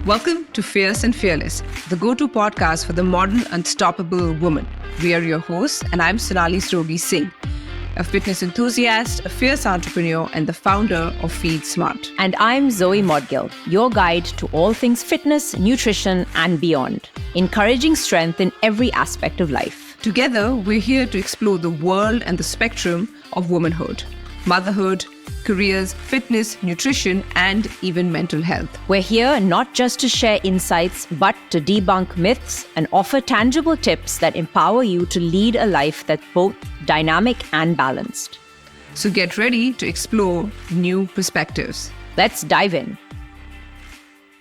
Welcome to Fierce and Fearless, the go-to podcast for the modern, unstoppable woman. We are your hosts, and I'm Sonali and Zoe, a fitness enthusiast, a fierce entrepreneur, and the founder of Feed Smart. And I'm Zoe Modgill, your guide to all things fitness, nutrition, and beyond, encouraging strength in every aspect of life. Together, we're here to explore the world and the spectrum of womanhood, motherhood, careers, fitness, nutrition, and even mental health. We're here not just to share insights, but to debunk myths and offer tangible tips that empower you to lead a life that's both dynamic and balanced. So get ready to explore new perspectives. Let's dive in.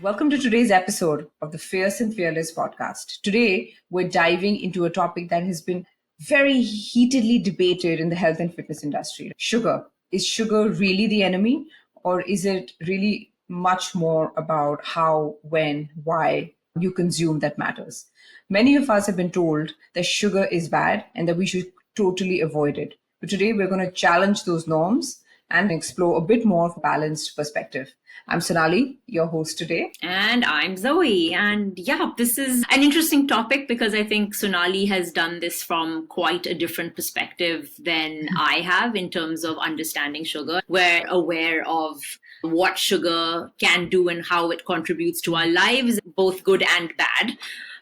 Welcome to today's episode of the Fierce and Fearless podcast. Today, we're diving into a topic that has been very heatedly debated in the health and fitness industry. Sugar. Is sugar really the enemy, or is it really much more about how, when, why you consume that matters? Many of us have been told that sugar is bad and that we should totally avoid it. But today we're going to challenge those norms and explore a bit more of a balanced perspective. I'm Sonali, your host today. And I'm Zoe. And yeah, this is an interesting topic because I think Sonali has done this from quite a different perspective than I have in terms of understanding sugar. We're aware of what sugar can do and how it contributes to our lives, both good and bad.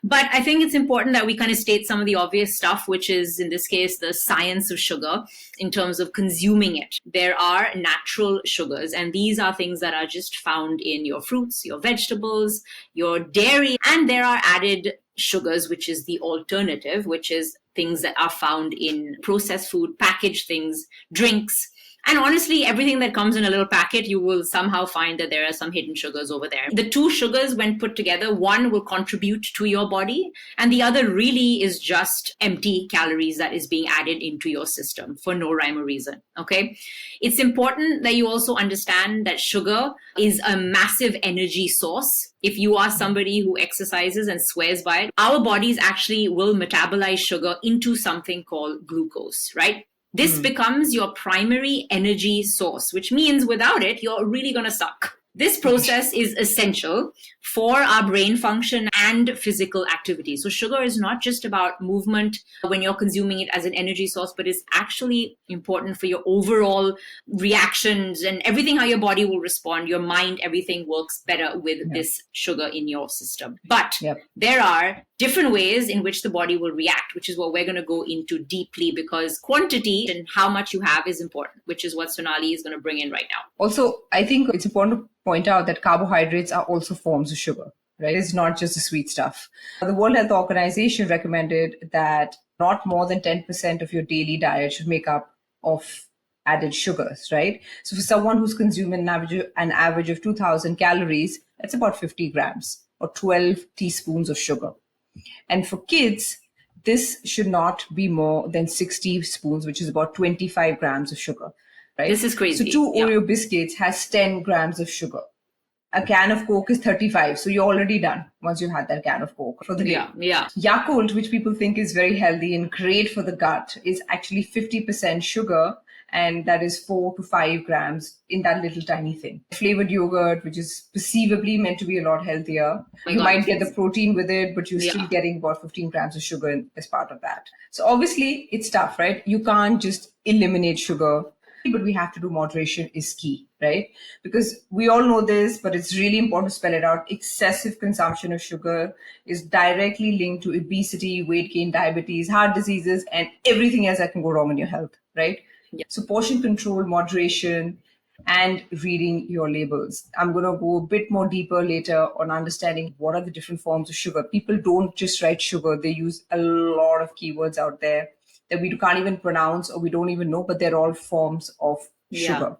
But I think it's important that we kind of state some of the obvious stuff, which is, in this case, the science of sugar in terms of consuming it. There are natural sugars, and these are things that are just found in your fruits, your vegetables, your dairy, and there are added sugars, which is the alternative, which is things that are found in processed food, packaged things, drinks. And honestly, everything that comes in a little packet, you will somehow find that there are some hidden sugars over there. The two sugars, when put together, one will contribute to your body, and the other really is just empty calories that is being added into your system for no rhyme or reason. Okay? It's important that you also understand that sugar is a massive energy source. If you are somebody who exercises and swears by it, our bodies actually will metabolize sugar into something called glucose, right? This becomes your primary energy source, which means without it, you're really going to suck. This process is essential for our brain function and physical activity. So sugar is not just about movement when you're consuming it as an energy source, but it's actually important for your overall reactions and everything, how your body will respond, your mind, everything works better with this sugar in your system. But there are different ways in which the body will react, which is what we're going to go into deeply, because quantity and how much you have is important, which is what Sonali is going to bring in right now. Also, I think it's important to point out that carbohydrates are also forms of sugar, right? It's not just the sweet stuff. The World Health Organization recommended that not more than 10% of your daily diet should make up of added sugars, right? So for someone who's consuming an average of 2,000 calories, that's about 50 grams or 12 teaspoons of sugar. And for kids, this should not be more than 60 spoons, which is about 25 grams of sugar. Right? This is crazy. So 2 Oreo biscuits has 10 grams of sugar. A can of Coke is 35. So you're already done once you've had that can of Coke for the day. Yakult, which people think is very healthy and great for the gut, is actually 50% sugar. And that is 4 to 5 grams in that little tiny thing. Flavored yogurt, which is perceivably meant to be a lot healthier. You might get the protein with it, but you're still getting about 15 grams of sugar as part of that. So obviously it's tough, right? You can't just eliminate sugar, but we have to do moderation is key, right? Because we all know this, but it's really important to spell it out. Excessive consumption of sugar is directly linked to obesity, weight gain, diabetes, heart diseases, and everything else that can go wrong in your health, right? So portion control, moderation, and reading your labels. I'm going to go a bit more deeper later on understanding what are the different forms of sugar. People don't just write sugar. They use a lot of keywords out there that we can't even pronounce or we don't even know, but they're all forms of sugar.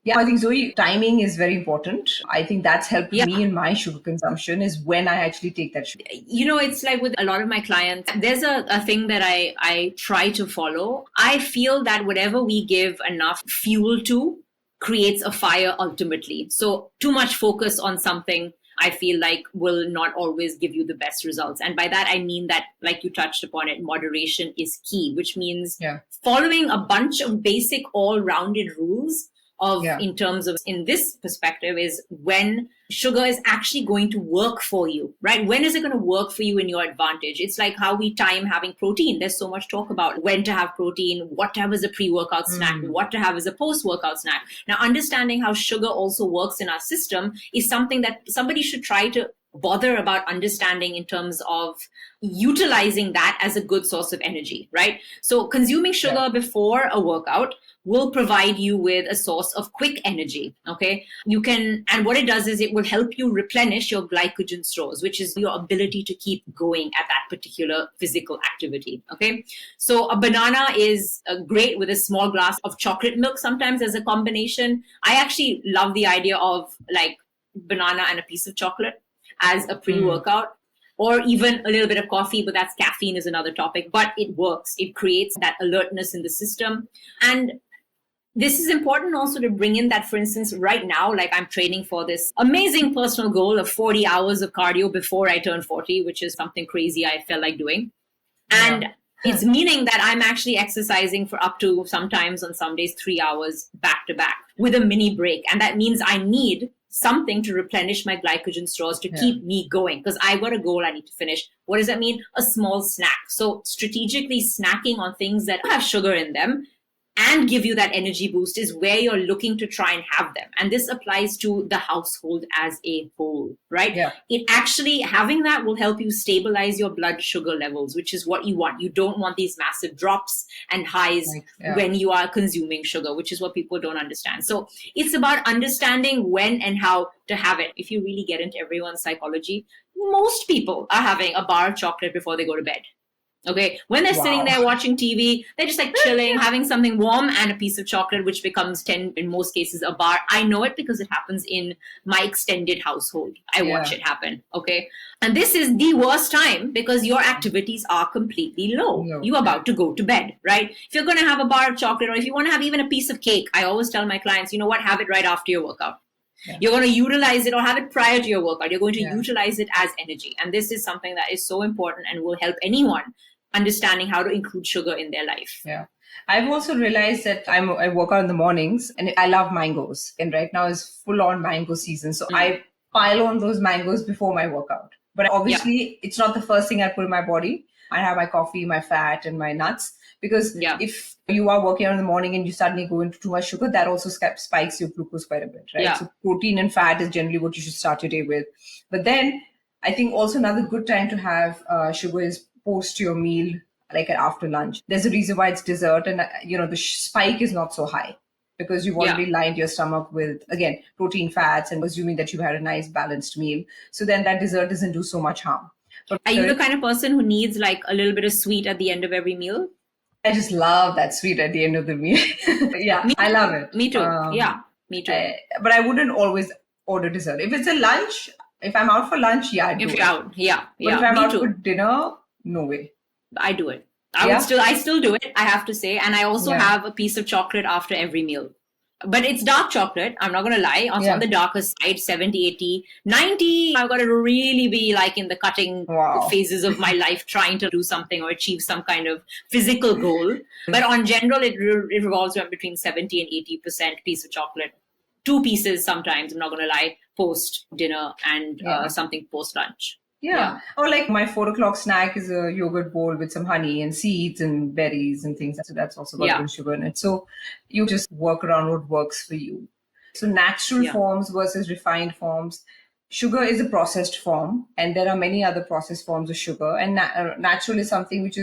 Yeah, I think, Zoe, timing is very important. I think that's helped me in my sugar consumption is when I actually take that sugar. You know, it's like with a lot of my clients, there's a thing that I try to follow. I feel that whatever we give enough fuel to creates a fire ultimately. So too much focus on something, I feel like, will not always give you the best results. And by that, I mean that, like you touched upon it, moderation is key, which means following a bunch of basic all-rounded rules of, in terms of, in this perspective, is when sugar is actually going to work for you, right? When is it going to work for you in your advantage? It's like how we time having protein. There's so much talk about when to have protein, what to have as a pre-workout snack, what to have as a post-workout snack. Now, understanding how sugar also works in our system is something that somebody should try to bother about understanding in terms of utilizing that as a good source of energy, right? So consuming sugar before a workout will provide you with a source of quick energy. Okay. You can, and what it does is it will help you replenish your glycogen stores, which is your ability to keep going at that particular physical activity. Okay. So a banana is great with a small glass of chocolate milk sometimes as a combination. I actually love the idea of like banana and a piece of chocolate as a pre-workout. Or even a little bit of coffee, but that's caffeine is another topic. But it works. It creates that alertness in the system. And this is important also to bring in that, for instance, right now, like I'm training for this amazing personal goal of 40 hours of cardio before I turn 40, which is something crazy I felt like doing. And it's meaning that I'm actually exercising for up to sometimes on some days 3 hours back to back with a mini break. And that means I need something to replenish my glycogen stores to keep me going, because I got a goal I need to finish. What does that mean? A small snack. So strategically snacking on things that have sugar in them and give you that energy boost is where you're looking to try and have them. And this applies to the household as a whole, right? It actually, having that will help you stabilize your blood sugar levels, which is what you want. You don't want these massive drops and highs when you are consuming sugar, which is what people don't understand. So it's about understanding when and how to have it. If you really get into everyone's psychology, most people are having a bar of chocolate before they go to bed. Okay, when they're sitting there watching TV, they're just like chilling, having something warm and a piece of chocolate, which becomes 10, in most cases, a bar. I know it because it happens in my extended household. I watch it happen. Okay. And this is the worst time because your activities are completely low. You're about to go to bed, right? If you're going to have a bar of chocolate, or if you want to have even a piece of cake, I always tell my clients, you know what, have it right after your workout. You're going to utilize it, or have it prior to your workout. You're going to utilize it as energy. And this is something that is so important and will help anyone understanding how to include sugar in their life. I've also realized that I work out in the mornings and I love mangoes. And right now is full on mango season. So I pile on those mangoes before my workout. But obviously it's not the first thing I put in my body. I have my coffee, my fat and my nuts. Because if you are working out in the morning and you suddenly go into too much sugar, that also spikes your glucose quite a bit, right? So protein and fat is generally what you should start your day with. But then I think also another good time to have sugar is post your meal, like after lunch. There's a reason why it's dessert, and the spike is not so high because you've already lined your stomach with, again, protein, fats, and assuming that you've had a nice balanced meal. So then that dessert doesn't do so much harm. But are you the kind of person who needs like a little bit of sweet at the end of every meal? I just love that sweet at the end of the meal. I love it. Me too. Me too. But I wouldn't always order dessert. If it's a lunch, if I'm out for lunch, I do. If you're out, But if I'm out for dinner, no way. I do it. I still do it, I have to say. And I also have a piece of chocolate after every meal. But it's dark chocolate. I'm not going to lie. On the darker side, 70, 80, 90. I've got to really be like in the cutting phases of my life trying to do something or achieve some kind of physical goal. But on general, it revolves around between 70 and 80% piece of chocolate. 2 pieces sometimes, I'm not going to lie, post dinner and something post lunch. Or like my 4 o'clock snack is a yogurt bowl with some honey and seeds and berries and things. So that's also got good sugar in it. So you just work around what works for you. So natural forms versus refined forms. Sugar is a processed form, and there are many other processed forms of sugar. And natural is something which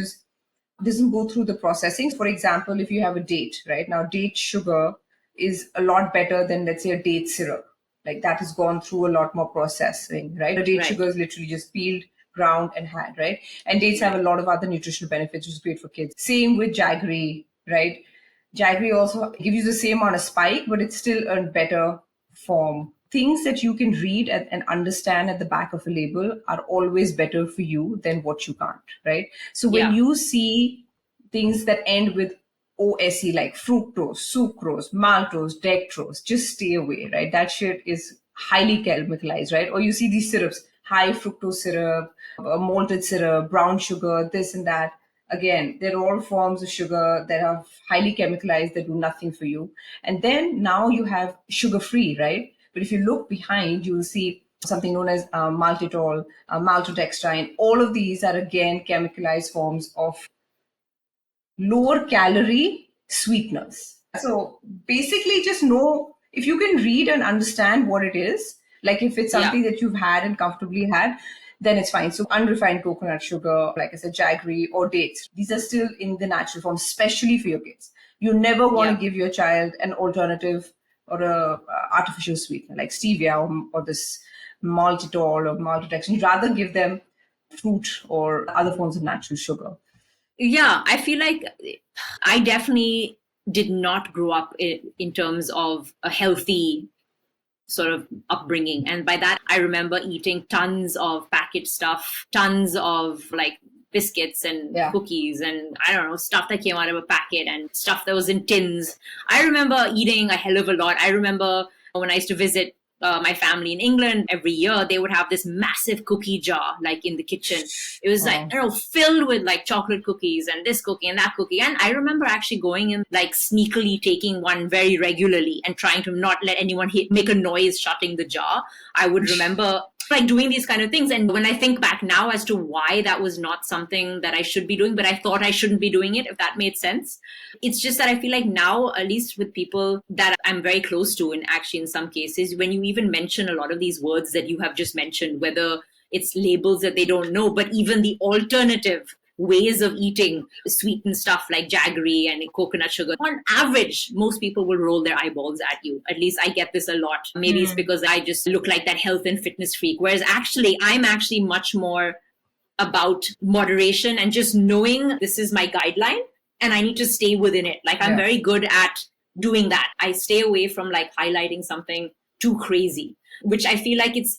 doesn't go through the processing. For example, if you have a date, right? Now, date sugar is a lot better than, let's say, a date syrup. Like that has gone through a lot more processing, right? The date sugar is literally just peeled, ground and had, right? And dates have a lot of other nutritional benefits, which is great for kids. Same with jaggery, right? Jaggery also gives you the same amount of spike, but it's still a better form. Things that you can read and understand at the back of a label are always better for you than what you can't, right? So when you see things that end with OSE, like fructose, sucrose, maltose, dextrose, just stay away, right? That shit is highly chemicalized, right? Or you see these syrups, high fructose syrup, malted syrup, brown sugar, this and that. Again, they're all forms of sugar that are highly chemicalized, that do nothing for you. And then now you have sugar-free, right? But if you look behind, you will see something known as maltitol, maltodextrin. All of these are again chemicalized forms of lower calorie sweeteners. So basically, just know, if you can read and understand what it is, like if it's something that you've had and comfortably had, then it's fine. So unrefined coconut sugar, like I said, jaggery or dates, these are still in the natural form, especially for your kids. You never want to give your child an alternative or a artificial sweetener like stevia or this maltitol or maltodextrin. You'd rather give them fruit or other forms of natural sugar. Yeah, I feel like I definitely did not grow up in terms of a healthy sort of upbringing. And by that, I remember eating tons of packet stuff, tons of like biscuits and cookies and I don't know, stuff that came out of a packet and stuff that was in tins. I remember eating a hell of a lot. I remember when I used to visit my family in England, every year they would have this massive cookie jar like in the kitchen. It was like, you know, filled with like chocolate cookies and this cookie and that cookie. And I remember actually going in like sneakily taking one very regularly and trying to not let anyone make a noise shutting the jar. I would remember like doing these kind of things. And when I think back now as to why that was not something that I should be doing, but I thought I shouldn't be doing it, if that made sense. It's just that I feel like now, at least with people that I'm very close to, and actually in some cases, when you even mention a lot of these words that you have just mentioned, whether it's labels that they don't know, but even the alternative ways of eating sweetened stuff like jaggery and coconut sugar. On average, most people will roll their eyeballs at you. At least I get this a lot. Maybe it's because I just look like that health and fitness freak. Whereas actually, I'm actually much more about moderation and just knowing this is my guideline and I need to stay within it. Like I'm very good at doing that. I stay away from like highlighting something too crazy, which I feel like it's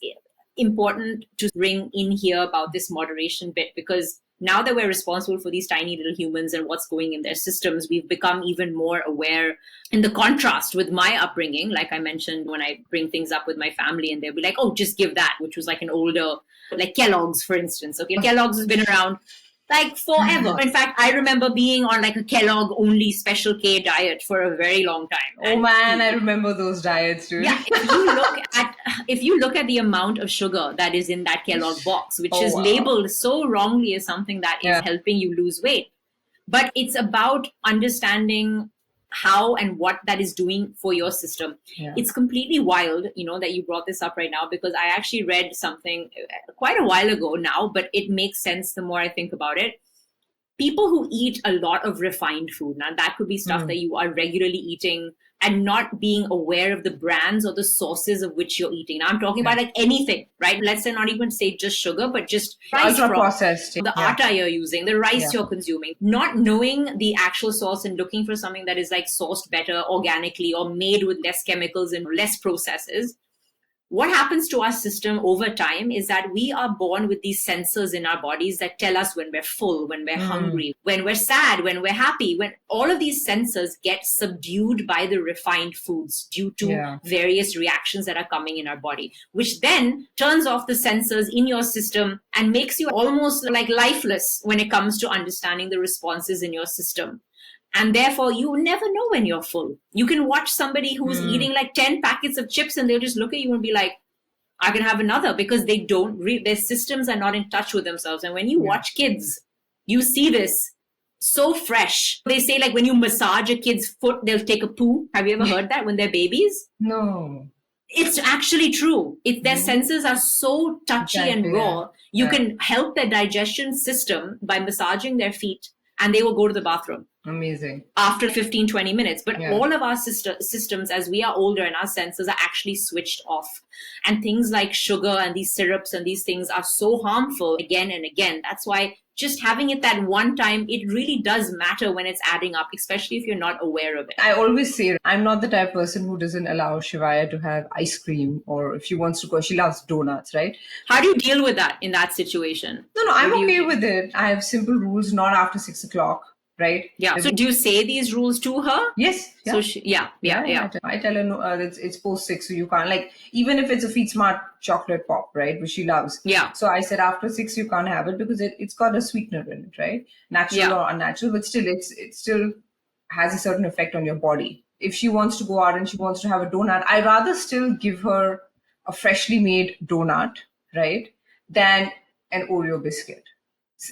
important to bring in here about this moderation bit, because now that we're responsible for these tiny little humans and what's going in their systems, we've become even more aware. In the contrast with my upbringing, like I mentioned, when I bring things up with my family and they'll be like, oh, just give that, which was like an older, like Kellogg's, for instance. Okay, Kellogg's has been around like forever. In fact, I remember being on like a Kellogg only Special K diet for a very long time. Oh man, I remember those diets, dude. Yeah, if you look at the amount of sugar that is in that Kellogg box, which is labeled so wrongly as something that is helping you lose weight. But it's about understanding how and what that is doing for your system. It's completely wild, you know, that you brought this up right now, because I actually read something quite a while ago now, but it makes sense the more I think about it. People who eat a lot of refined food, now that could be stuff that you are regularly eating and not being aware of the brands or the sources of which you're eating. Now I'm talking about like anything, right? Let's say not even say just sugar, but just rice, ultra-processed, the atta you're using, the rice you're consuming. Not knowing the actual source and looking for something that is like sourced better organically or made with less chemicals and less processes. What happens to our system over time is that we are born with these sensors in our bodies that tell us when we're full, when we're hungry, when we're sad, when we're happy, when all of these sensors get subdued by the refined foods due to various reactions that are coming in our body, which then turns off the sensors in your system and makes you almost like lifeless when it comes to understanding the responses in your system. And therefore, you never know when you're full. You can watch somebody who's eating like 10 packets of chips and they'll just look at you and be like, I can have another, because they don't their systems are not in touch with themselves. And when you watch kids, you see this so fresh. They say like when you massage a kid's foot, they'll take a poo. Have you ever heard that when they're babies? No. It's actually true. Their senses are so touchy and raw. You can help their digestion system by massaging their feet and they will go to the bathroom. Amazing. After 15, 20 minutes. But all of our systems, as we are older and our senses are actually switched off. And things like sugar and these syrups and these things are so harmful again and again. That's why just having it that one time, it really does matter when it's adding up, especially if you're not aware of it. I always say I'm not the type of person who doesn't allow Shivaya to have ice cream, or if she wants to go, she loves donuts, right? How do you deal with that in that situation? No, I'm okay with it. I have simple rules, not after 6 o'clock. right? Yeah. So do you say these rules to her? Yes. Yeah. So I tell her, no, it's post 6, so you can't, like, even if it's a Feed Smart chocolate pop, right, which she loves. Yeah. So I said after 6 you can't have it because it's got a sweetener in it, right? Natural or unnatural, but still it still has a certain effect on your body. If she wants to go out and she wants to have a donut, I rather still give her a freshly made donut, right, than an Oreo biscuit.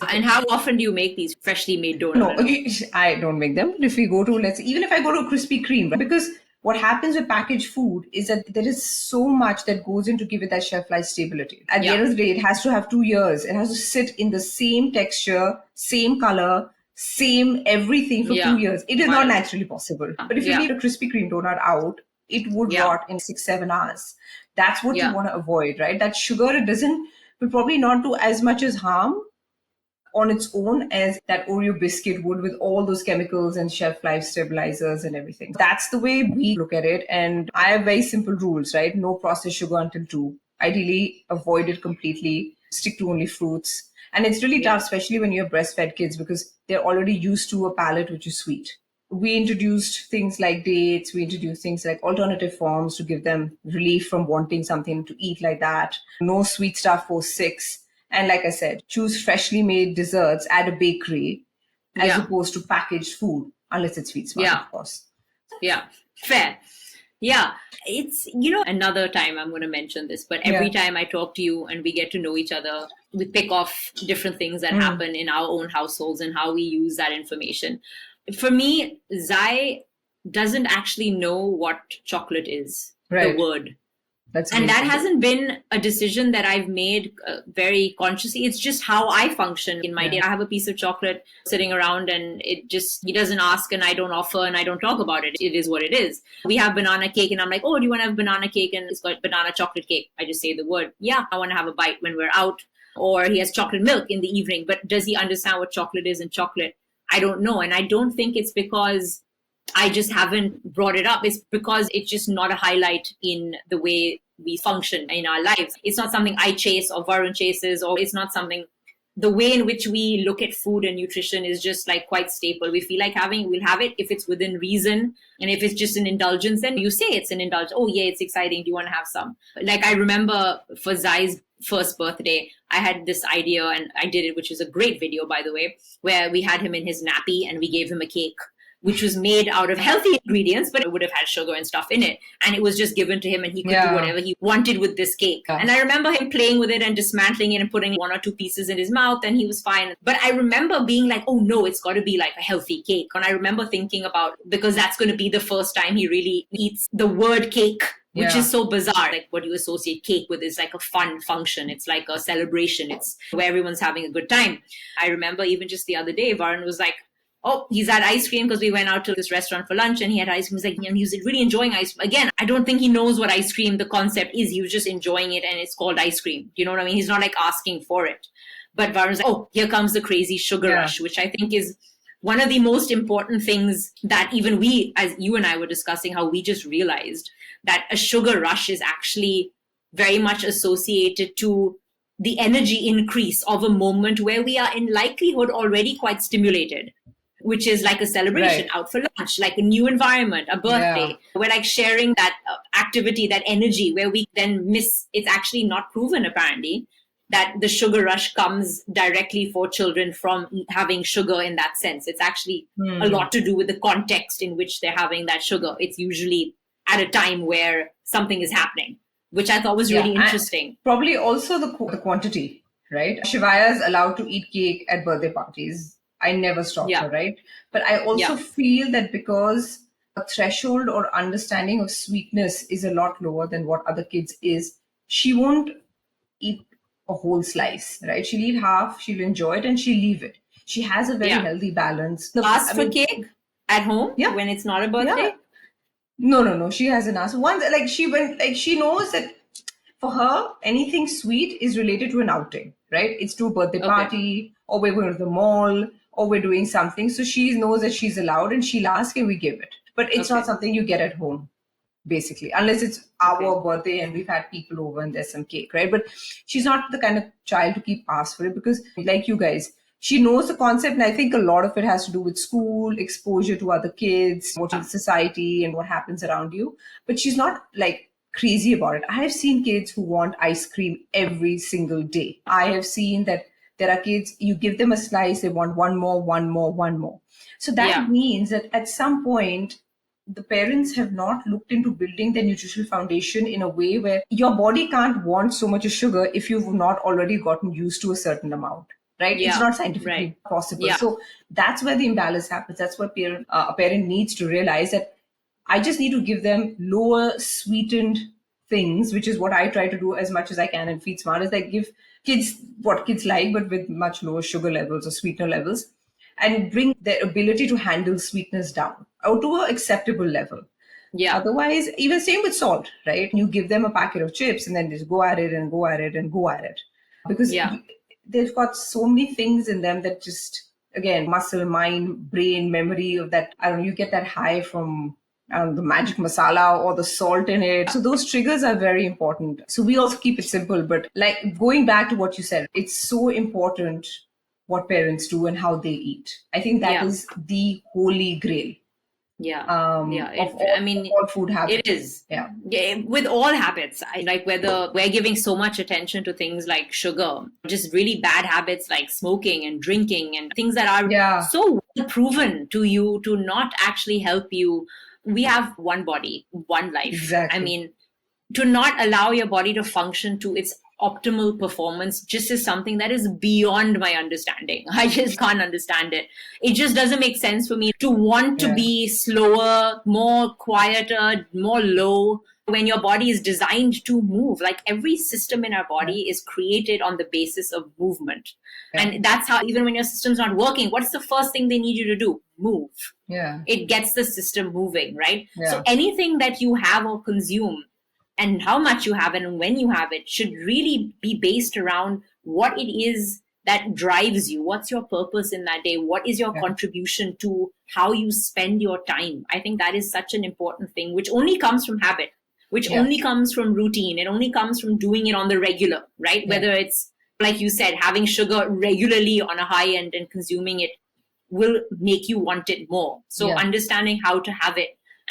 And how often do you make these freshly made donuts? No, I don't make them. But if we go to, even if I go to Krispy Kreme, right? Because what happens with packaged food is that there is so much that goes in to give it that shelf life stability. At the end of the day, it has to have 2 years. It has to sit in the same texture, same color, same everything for 2 years. It is not naturally possible. But if you leave a Krispy Kreme donut out, it would rot in 6-7 hours. That's what you want to avoid, right? That sugar, will probably not do as much as harm on its own as that Oreo biscuit would, with all those chemicals and shelf life stabilizers and everything. That's the way we look at it. And I have very simple rules, right? No processed sugar until 2. Ideally, avoid it completely. Stick to only fruits. And it's really tough, especially when you have breastfed kids, because they're already used to a palate which is sweet. We introduced things like dates. We introduced things like alternative forms to give them relief from wanting something to eat like that. No sweet stuff for 6. And like I said, choose freshly made desserts at a bakery as opposed to packaged food, unless it's Feed Smart, of course. Yeah, fair. Yeah, it's, another time I'm going to mention this, but every time I talk to you and we get to know each other, we pick off different things that happen in our own households and how we use that information. For me, Zai doesn't actually know what chocolate is, the word. And that hasn't been a decision that I've made very consciously. It's just how I function in my day. I have a piece of chocolate sitting around and he doesn't ask and I don't offer and I don't talk about it. It is what it is. We have banana cake and I'm like, oh, do you want to have banana cake? And it's got banana chocolate cake. I just say the word. Yeah, I want to have a bite when we're out. Or he has chocolate milk in the evening. But does he understand what chocolate is and chocolate? I don't know. And I don't think it's because I just haven't brought it up. It's because it's just not a highlight in the way we function in our lives. It's not something I chase or Varun chases, or it's not something, the way in which we look at food and nutrition is just like quite staple. We feel like we'll have it if it's within reason. And if it's just an indulgence, then you say it's an indulgence. Oh yeah, it's exciting. Do you want to have some? Like I remember for Zai's first birthday, I had this idea and I did it, which is a great video, by the way, where we had him in his nappy and we gave him a cake, which was made out of healthy ingredients, but it would have had sugar and stuff in it. And it was just given to him and he could do whatever he wanted with this cake. And I remember him playing with it and dismantling it and putting 1 or 2 pieces in his mouth and he was fine. But I remember being like, oh no, it's got to be like a healthy cake. And I remember thinking about, because that's going to be the first time he really eats the word cake, which is so bizarre. Like what you associate cake with is like a fun function. It's like a celebration. It's where everyone's having a good time. I remember even just the other day, Varun was like, oh, he's had ice cream because we went out to this restaurant for lunch and he had ice cream. And he was really enjoying ice cream. Again, I don't think he knows what ice cream, the concept is. He was just enjoying it and it's called ice cream. You know what I mean? He's not like asking for it. But Varun's like, oh, here comes the crazy sugar rush, which I think is one of the most important things that even we, as you and I were discussing, how we just realized that a sugar rush is actually very much associated to the energy increase of a moment where we are in likelihood already quite stimulated, which is like a celebration out for lunch, like a new environment, a birthday. We're like sharing that activity, that energy, where we then miss. It's actually not proven, apparently, that the sugar rush comes directly for children from having sugar in that sense. It's actually a lot to do with the context in which they're having that sugar. It's usually at a time where something is happening, which I thought was really interesting. And probably also the quantity, right? Shivaya is allowed to eat cake at birthday parties. I never stopped her, right? But I also feel that because a threshold or understanding of sweetness is a lot lower than what other kids is, she won't eat a whole slice, right? She'll eat half, she'll enjoy it, and she'll leave it. She has a very healthy balance. Ask for cake at home when it's not a birthday? No. She hasn't asked. Once, she knows that for her, anything sweet is related to an outing, right? It's to a birthday party, or we're going to the mall, or we're doing something. So she knows that she's allowed and she'll ask and we give it. But it's not something you get at home, basically, unless it's our birthday and we've had people over and there's some cake, right? But she's not the kind of child to keep asking for it because, like you guys, She knows the concept, and I think a lot of it has to do with school, exposure to other kids, what is society and what happens around you. But she's not like crazy about it. I have seen kids who want ice cream every single day. I have seen that there are kids, you give them a slice, they want one more, one more, one more. So that means that at some point, the parents have not looked into building their nutritional foundation in a way where your body can't want so much of sugar if you've not already gotten used to a certain amount, right? It's not scientifically possible. So that's where the imbalance happens. That's what a parent needs to realize, that I just need to give them lower sweetened things, which is what I try to do as much as I can in Feed Smart, is like give kids what kids like, but with much lower sugar levels or sweetener levels, and bring their ability to handle sweetness down or to an acceptable level. Otherwise, even same with salt, right? You give them a packet of chips and then just go at it and go at it and go at it. Because they've got so many things in them that just, again, muscle, mind, brain, memory of that. I don't know, you get that high from the magic masala or the salt in it. So those triggers are very important. So we also keep it simple, but like going back to what you said, it's so important what parents do and how they eat. I think that is the holy grail. All food habits. It is. With all habits, like whether we're giving so much attention to things like sugar, just really bad habits like smoking and drinking and things that are so well proven to you to not actually help you. We have one body, one life. Exactly. I mean, to not allow your body to function to its optimal performance just is something that is beyond my understanding. I just can't understand it. It just doesn't make sense for me to want to be slower, more quieter, more low, when your body is designed to move. Like every system in our body is created on the basis of movement. And that's how, even when your system's not working, what's the first thing they need you to do? Move. It gets the system moving, right? So anything that you have or consume, and how much you have it and when you have it, should really be based around what it is that drives you. What's your purpose in that day? What is your contribution to how you spend your time? I think that is such an important thing, which only comes from habit, which only comes from routine. It only comes from doing it on the regular, right? Whether it's, like you said, having sugar regularly on a high end and consuming it will make you want it more. So understanding how to have it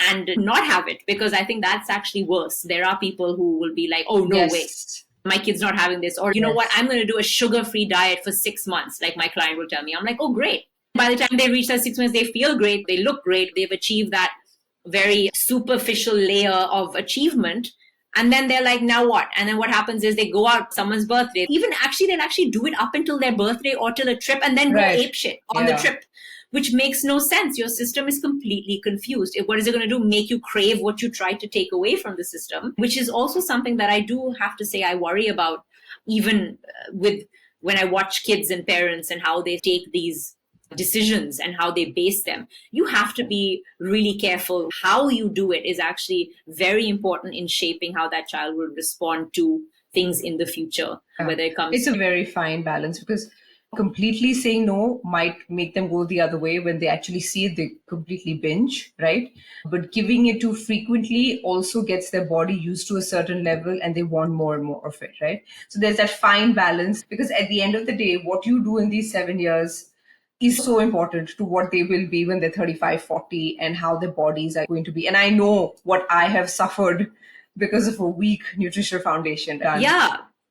and not have it, because I think that's actually worse. There are people who will be like, oh, no, wait, my kid's not having this. Or, you know what, I'm going to do a sugar-free diet for 6 months, like my client will tell me. I'm like, oh, great. By the time they reach that 6 months, they feel great. They look great. They've achieved that very superficial layer of achievement. And then they're like, now what? And then what happens is they go out someone's birthday. Even actually, they'll actually do it up until their birthday or till a trip and then go apeshit on the trip, which makes no sense. Your system is completely confused. What is it going to do? Make you crave what you try to take away from the system, which is also something that I do have to say I worry about, even with when I watch kids and parents and how they take these decisions and how they base them. You have to be really careful. How you do it is actually very important in shaping how that child will respond to things in the future, whether it comes. It's a very fine balance, because completely saying no might make them go the other way. When they actually see it, they completely binge, right? But giving it too frequently also gets their body used to a certain level and they want more and more of it, right? So there's that fine balance, because at the end of the day, what you do in these 7 years is so important to what they will be when they're 35, 40, and how their bodies are going to be. And I know what I have suffered because of a weak nutritional foundation.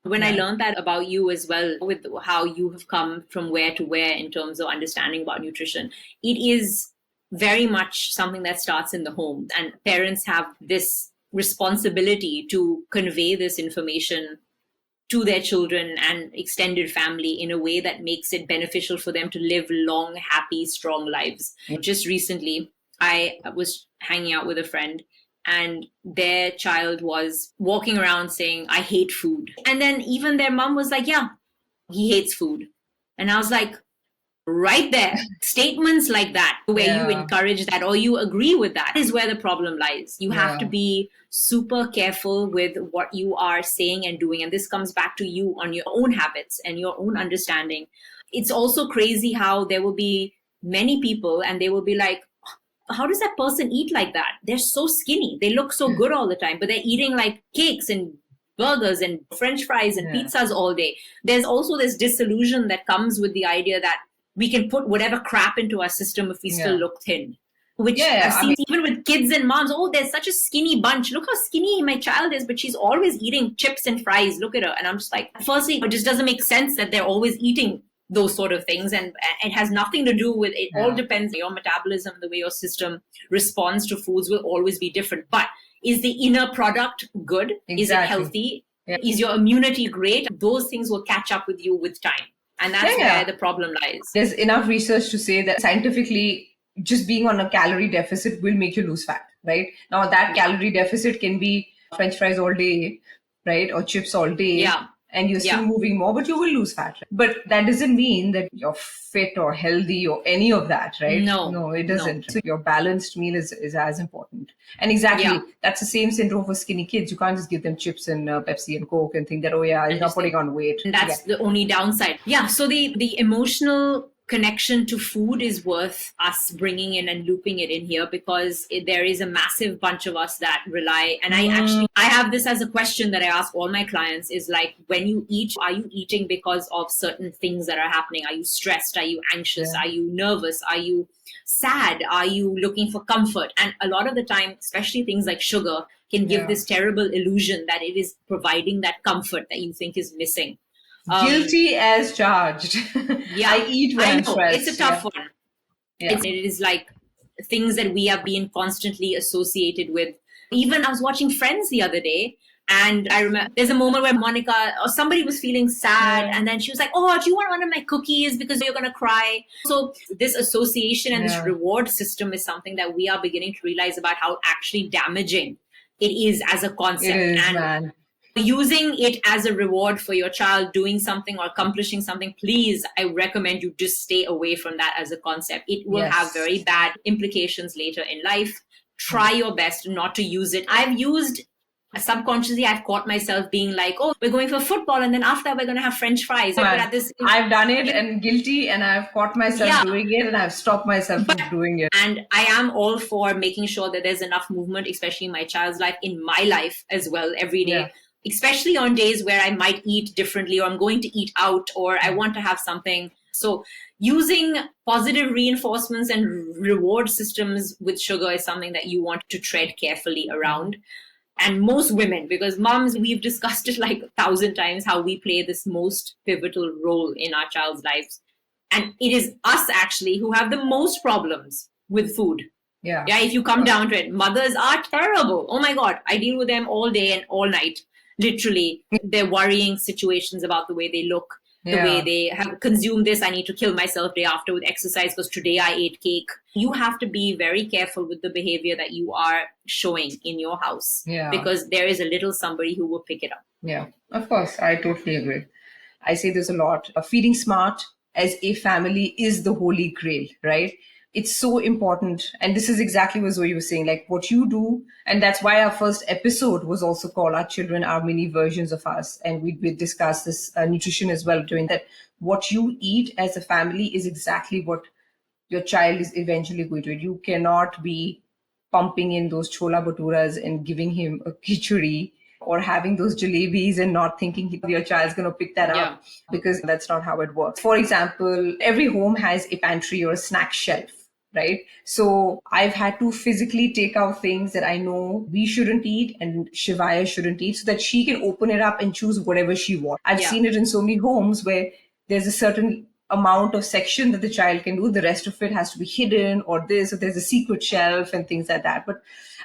When I learned that about you as well, with how you have come from where to where in terms of understanding about nutrition, it is very much something that starts in the home. And parents have this responsibility to convey this information to their children and extended family in a way that makes it beneficial for them to live long, happy, strong lives. Just recently, I was hanging out with a friend, and their child was walking around saying, I hate food. And then even their mom was like, yeah, he hates food. And I was like, right there, statements like that, where you encourage that or you agree with that, is where the problem lies. You have to be super careful with what you are saying and doing. And this comes back to you on your own habits and your own understanding. It's also crazy how there will be many people and they will be like, how does that person eat like that? They're so skinny. They look so good all the time, but they're eating like cakes and burgers and French fries and pizzas all day. There's also this disillusion that comes with the idea that we can put whatever crap into our system if we still look thin. Which I've seen even with kids and moms. Oh, there's such a skinny bunch. Look how skinny my child is, but she's always eating chips and fries. Look at her. And I'm just like, firstly, it just doesn't make sense that they're always eating those sort of things. And it has nothing to do with, it all depends. Your metabolism, the way your system responds to foods will always be different. But is the inner product good? Exactly. Is it healthy? Yeah. Is your immunity great? Those things will catch up with you with time. And that's where the problem lies. There's enough research to say that scientifically, just being on a calorie deficit will make you lose fat, right? Now that calorie deficit can be French fries all day, right? Or chips all day. Yeah. And you're still moving more, but you will lose fat. But that doesn't mean that you're fit or healthy or any of that, right? No, it doesn't. No. So your balanced meal is as important. And exactly, that's the same syndrome for skinny kids. You can't just give them chips and Pepsi and Coke and think that, oh yeah, he's not putting on weight. And that's the only downside. Yeah, so the emotional connection to food is worth us bringing in and looping it in here, because there is a massive bunch of us that rely. And I have this as a question that I ask all my clients is like, when you eat, are you eating because of certain things that are happening? Are you stressed? Are you anxious? Are you nervous? Are you sad? Are you looking for comfort? And a lot of the time, especially things like sugar, can give this terrible illusion that it is providing that comfort that you think is missing. Guilty as charged. I eat when I'm stressed. It's a tough one. It is like things that we have been constantly associated with. Even I was watching Friends the other day, and I remember there's a moment where Monica or somebody was feeling sad, and then she was like, oh, do you want one of my cookies because you're going to cry? So this association and this reward system is something that we are beginning to realize about how actually damaging it is as a concept. It is, man. Using it as a reward for your child doing something or accomplishing something, please, I recommend you just stay away from that as a concept. It will have very bad implications later in life. Try your best not to use it. Subconsciously, I've caught myself being like, oh, we're going for football, and then after we're going to have French fries. I've done it and guilty, and I've caught myself doing it, and I've stopped myself from doing it. And I am all for making sure that there's enough movement, especially in my child's life, in my life as well, every day. Especially on days where I might eat differently, or I'm going to eat out, or I want to have something. So using positive reinforcements and reward systems with sugar is something that you want to tread carefully around. And most women, because moms, we've discussed it like 1,000 times, how we play this most pivotal role in our child's lives. And it is us actually who have the most problems with food. Yeah, if you come down to it, mothers are terrible. Oh my God, I deal with them all day and all night. Literally, they're worrying situations about the way they look, the way they have consumed this. I need to kill myself day after with exercise because today I ate cake. You have to be very careful with the behavior that you are showing in your house, because there is a little somebody who will pick it up. Yeah, of course. I totally agree. I say this a lot. Feeding smart as a family is the holy grail, right? It's so important. And this is exactly what Zoe was saying, like what you do. And that's why our first episode was also called Our Children Are Mini Versions of Us. And we discussed this nutrition as well, doing that. What you eat as a family is exactly what your child is eventually going to eat. You cannot be pumping in those chola bhaturas and giving him a khichdi, or having those jalebis and not thinking your child's going to pick that up, because that's not how it works. For example, every home has a pantry or a snack shelf, right? So I've had to physically take out things that I know we shouldn't eat and Shivaya shouldn't eat, so that she can open it up and choose whatever she wants. I've seen it in so many homes where there's a certain amount of section that the child can do. The rest of it has to be hidden, or there's a secret shelf and things like that. But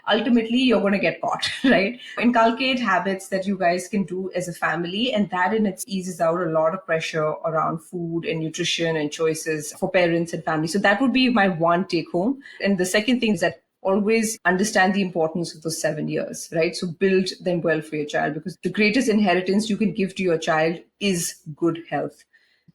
ultimately, you're going to get caught, right? Inculcate habits that you guys can do as a family, and that in it eases out a lot of pressure around food and nutrition and choices for parents and families. So that would be my one take home. And the second thing is that always understand the importance of those 7 years, right? So build them well for your child, because the greatest inheritance you can give to your child is good health.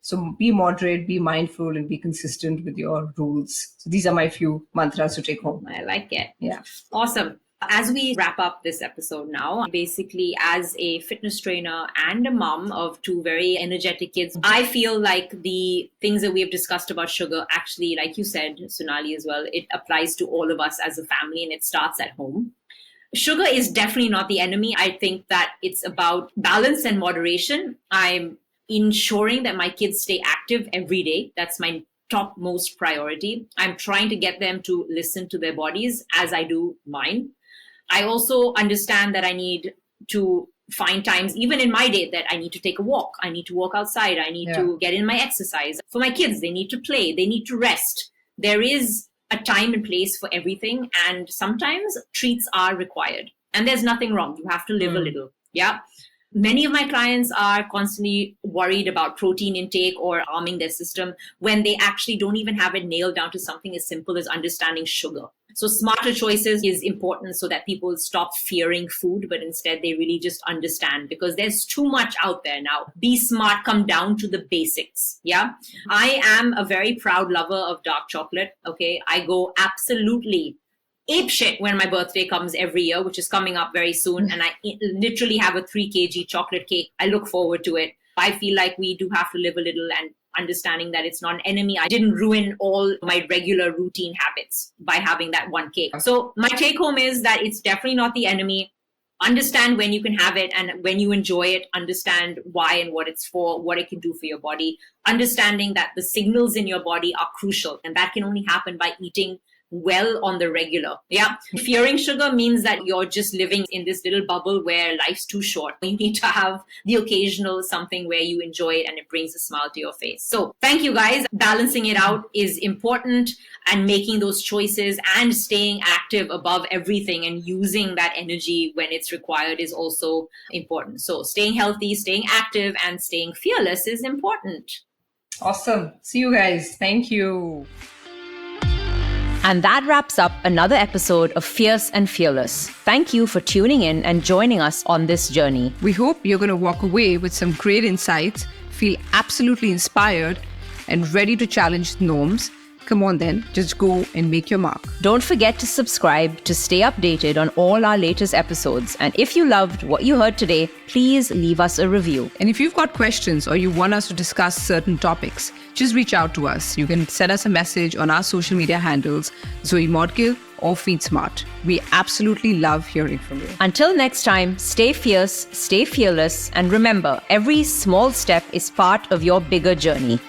So be moderate, be mindful, and be consistent with your rules. So these are my few mantras to take home. I like it. Yeah. Awesome. As we wrap up this episode now, basically as a fitness trainer and a mom of two very energetic kids, I feel like the things that we have discussed about sugar, actually, like you said, Sonali, as well, it applies to all of us as a family, and it starts at home. Sugar is definitely not the enemy. I think that it's about balance and moderation. I'm ensuring that my kids stay active every day. That's my topmost priority. I'm trying to get them to listen to their bodies as I do mine. I also understand that I need to find times, even in my day, that I need to take a walk. I need to walk outside. I need to get in my exercise. For my kids, they need to play. They need to rest. There is a time and place for everything. And sometimes treats are required. And there's nothing wrong. You have to live a little. Yeah. Many of my clients are constantly worried about protein intake or harming their system when they actually don't even have it nailed down to something as simple as understanding sugar. So smarter choices is important so that people stop fearing food, but instead they really just understand, because there's too much out there now. Be smart, come down to the basics. Yeah. I am a very proud lover of dark chocolate. Okay. I go absolutely ape shit when my birthday comes every year, which is coming up very soon. And I literally have a 3 kg chocolate cake. I look forward to it. I feel like we do have to live a little, and understanding that it's not an enemy. I didn't ruin all my regular routine habits by having that one cake. So my take home is that it's definitely not the enemy. Understand when you can have it and when you enjoy it. Understand why and what it's for, what it can do for your body. Understanding that the signals in your body are crucial, and that can only happen by eating well on the regular. Yeah. Fearing sugar means that you're just living in this little bubble where life's too short. You need to have the occasional something where you enjoy it and it brings a smile to your face. So thank you guys. Balancing it out is important, and making those choices and staying active above everything and using that energy when it's required is also important. So staying healthy, staying active, and staying fearless is important. Awesome. See you guys. Thank you. And that wraps up another episode of Fierce and Fearless. Thank you for tuning in and joining us on this journey. We hope you're going to walk away with some great insights, feel absolutely inspired, and ready to challenge norms. Come on then, just go and make your mark. Don't forget to subscribe to stay updated on all our latest episodes. And if you loved what you heard today, please leave us a review. And if you've got questions or you want us to discuss certain topics, just reach out to us. You can send us a message on our social media handles, Zoe Modgill or Feed Smart. We absolutely love hearing from you. Until next time, stay fierce, stay fearless, and remember, every small step is part of your bigger journey.